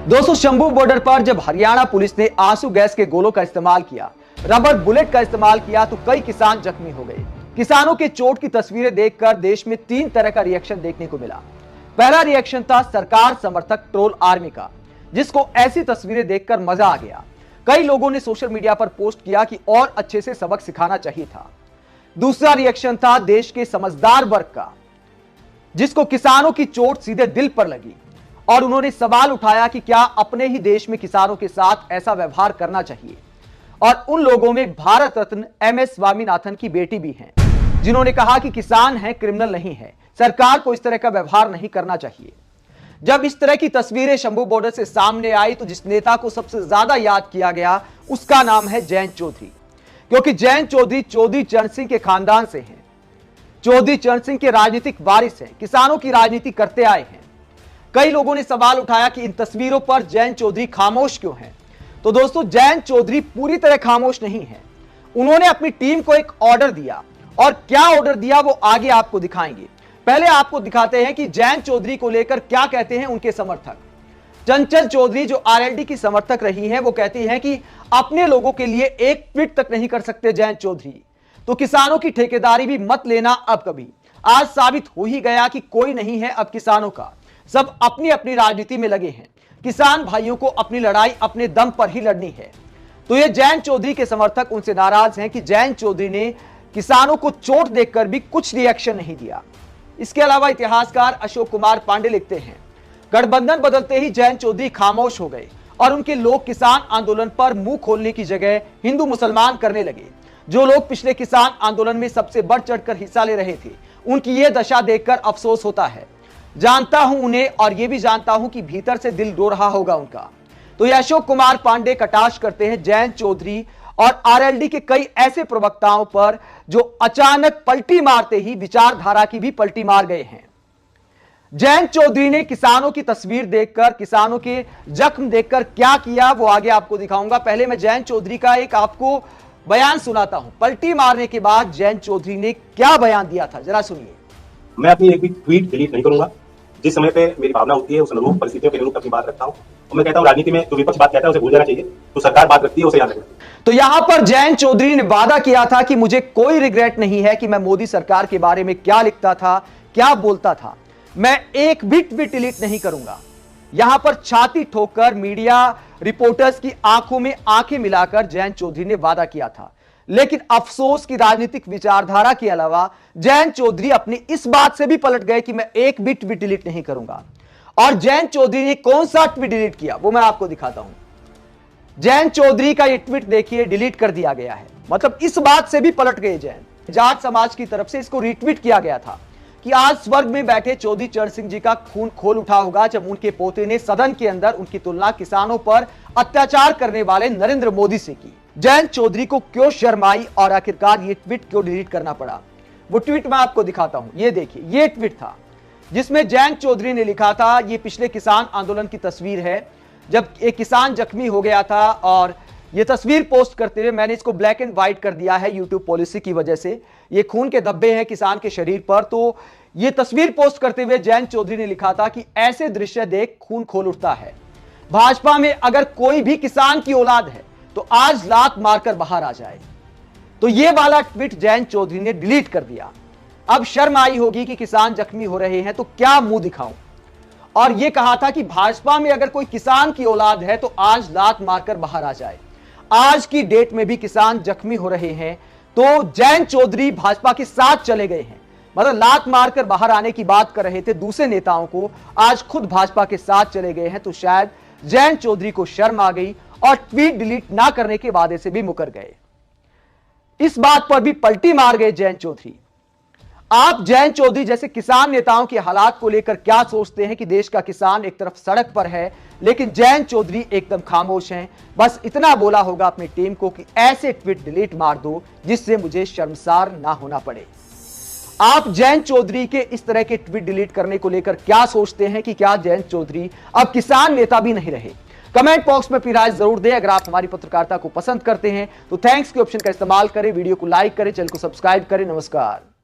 दोस्तों, शंभू बॉर्डर पर जब हरियाणा पुलिस ने आंसू गैस के गोलों का इस्तेमाल किया, रबर बुलेट का इस्तेमाल किया तो कई किसान जख्मी हो गए। किसानों के चोट की तस्वीरें देखकर देश में 3 तरह का रिएक्शन देखने को मिला। पहला रिएक्शन था सरकार समर्थक ट्रोल आर्मी का, जिसको ऐसी तस्वीरें देखकर मजा आ गया। कई लोगों ने सोशल मीडिया पर पोस्ट किया कि और अच्छे से सबक सिखाना चाहिए था। दूसरा रिएक्शन था देश के समझदार वर्ग का, जिसको किसानों की चोट सीधे दिल पर लगी और उन्होंने सवाल उठाया कि क्या अपने ही देश में किसानों के साथ ऐसा व्यवहार करना चाहिए। और उन लोगों में भारत रत्न एमएस स्वामीनाथन की बेटी भी हैं, जिन्होंने कहा कि किसान है, क्रिमिनल नहीं है, सरकार को इस तरह का व्यवहार नहीं करना चाहिए। जब इस तरह की तस्वीरें शंभू बॉर्डर से सामने आई तो जिस नेता को सबसे ज्यादा याद किया गया उसका नाम है जयंत चौधरी, क्योंकि जयंत चौधरी चौधरी चरण सिंह के खानदान से हैं। चौधरी चरण सिंह के राजनीतिक वारिस हैं, किसानों की राजनीति करते आए हैं। कई लोगों ने सवाल उठाया कि इन तस्वीरों पर जयंत चौधरी खामोश क्यों हैं। तो दोस्तों, जयंत चौधरी पूरी तरह खामोश नहीं है। उन्होंने अपनी टीम को एक ऑर्डर दिया, और क्या ऑर्डर दिया वो आगे आपको दिखाएंगे। पहले आपको दिखाते हैं कि जयंत चौधरी को लेकर क्या कहते हैं उनके समर्थक। चंचल चौधरी जो आरएलडी की समर्थक रही है, वो कहती हैं कि अपने लोगों के लिए एक ट्वीट तक नहीं कर सकते जयंत चौधरी, तो किसानों की ठेकेदारी भी मत लेना अब कभी। आज साबित हो ही गया कि कोई नहीं है अब किसानों का, सब अपनी अपनी राजनीति में लगे हैं। किसान भाइयों को अपनी लड़ाई अपने दम पर ही लड़नी है। तो ये जयंत चौधरी के समर्थक उनसे नाराज हैं कि जयंत चौधरी ने किसानों को चोट देखकर भी कुछ रिएक्शन नहीं दिया। इसके अलावा इतिहासकार अशोक कुमार पांडे लिखते हैं, गठबंधन बदलते ही जयंत चौधरी खामोश हो गए और उनके लोग किसान आंदोलन पर मुंह खोलने की जगह हिंदू मुसलमान करने लगे। जो लोग पिछले किसान आंदोलन में सबसे बढ़ चढ़कर हिस्सा ले रहे थे, उनकी यह दशा देखकर अफसोस होता है। जानता हूं उन्हें, और यह भी जानता हूं कि भीतर से दिल रो रहा होगा उनका। तो यह अशोक कुमार पांडे कटाक्ष करते हैं जयंत चौधरी और आरएलडी के कई ऐसे प्रवक्ताओं पर जो अचानक पलटी मारते ही विचारधारा की भी पलटी मार गए हैं। जयंत चौधरी ने किसानों की तस्वीर देखकर, किसानों के जख्म देखकर क्या किया वो आगे आपको दिखाऊंगा। पहले मैं जयंत चौधरी का एक आपको बयान सुनाता हूं। पलटी मारने के बाद जयंत चौधरी ने क्या बयान दिया था, जरा सुनिए। मैं अपनी एक भी ट्वीट डिलीट नहीं करूंगा। जिस समय पे मेरी भावना होती है उस अनुरूप परिस्थितियों के अनुरूप अपनी बात रखता हूं। और मैं कहता हूं राजनीति में जो विपक्ष बात कहता है उसे भूल जाना चाहिए, तो सरकार बात रखती है उसे याद रखना। तो यहां पर जयंत चौधरी ने वादा किया था कि मुझे कोई रिग्रेट नहीं है कि मैं मोदी सरकार के बारे में क्या लिखता था, क्या बोलता था, मैं एक भी ट्वीट डिलीट नहीं करूंगा। यहां पर छाती ठोककर मीडिया रिपोर्टर्स की आंखों में आंखें मिलाकर जयंत चौधरी ने वादा किया था। लेकिन अफसोस की राजनीतिक विचारधारा के अलावा जयंत चौधरी अपनी इस बात से भी पलट गए कि मैं एक भी ट्वीट डिलीट नहीं करूंगा। और जयंत चौधरी ने कौन सा ट्वीट डिलीट किया वो मैं आपको दिखाता हूं। जयंत चौधरी का ये ट्वीट देखिए, डिलीट कर दिया गया है। मतलब इस बात से भी पलट गए जयंत। जाट समाज की तरफ से इसको रीट्वीट किया गया था कि आज स्वर्ग में बैठे चौधरी चरण सिंह जी का खून खोल उठा होगा जब उनके पोते ने सदन के अंदर उनकी तुलना किसानों पर अत्याचार करने वाले नरेंद्र मोदी से की। जयंत चौधरी को क्यों शर्म आई और आखिरकार ये ट्वीट क्यों डिलीट करना पड़ा, वो ट्वीट मैं आपको दिखाता हूं। ये देखिए, ये ट्वीट था जिसमें जयंत चौधरी ने लिखा था, ये पिछले किसान आंदोलन की तस्वीर है जब एक किसान जख्मी हो गया था। और ये तस्वीर पोस्ट करते हुए मैंने इसको ब्लैक एंड व्हाइट कर दिया है यूट्यूब पॉलिसी की वजह से। ये खून के धब्बे हैं किसान के शरीर पर। तो ये तस्वीर पोस्ट करते हुए जयंत चौधरी ने लिखा था कि ऐसे दृश्य देख खून खोल उठता है। भाजपा में अगर कोई भी किसान की औलाद है तो आज लात मारकर बाहर आ जाए। तो ये वाला ट्वीट जयंत चौधरी ने डिलीट कर दिया। अब शर्म आई होगी कि किसान जख्मी हो रहे हैं तो क्या मुंह दिखाऊं। और यह कहा था कि भाजपा में अगर कोई किसान की औलाद है तो आज लात मारकर बाहर आ जाए। आज की डेट में भी किसान जख्मी हो रहे हैं तो जयंत चौधरी भाजपा के साथ चले गए हैं। मतलब लात मारकर बाहर आने की बात कर रहे थे दूसरे नेताओं को, आज खुद भाजपा के साथ चले गए हैं। तो शायद जयंत चौधरी को शर्म आ गई और ट्वीट डिलीट ना करने के वादे से भी मुकर गए। इस बात पर भी पलटी मार गए जयंत चौधरी। आप जयंत चौधरी जैसे किसान नेताओं के हालात को लेकर क्या सोचते हैं कि देश का किसान एक तरफ सड़क पर है, लेकिन जयंत चौधरी एकदम खामोश हैं। बस इतना बोला होगा अपनी टीम को कि ऐसे ट्वीट डिलीट मार दो जिससे मुझे शर्मसार ना होना पड़े। आप जयंत चौधरी के इस तरह के ट्वीट डिलीट करने को लेकर क्या सोचते हैं कि क्या जयंत चौधरी अब किसान नेता भी नहीं रहे? कमेंट बॉक्स में अपनी राय जरूर दें। अगर आप हमारी पत्रकारिता को पसंद करते हैं तो थैंक्स के ऑप्शन का इस्तेमाल करें, वीडियो को लाइक करें, चैनल को सब्सक्राइब करें। नमस्कार।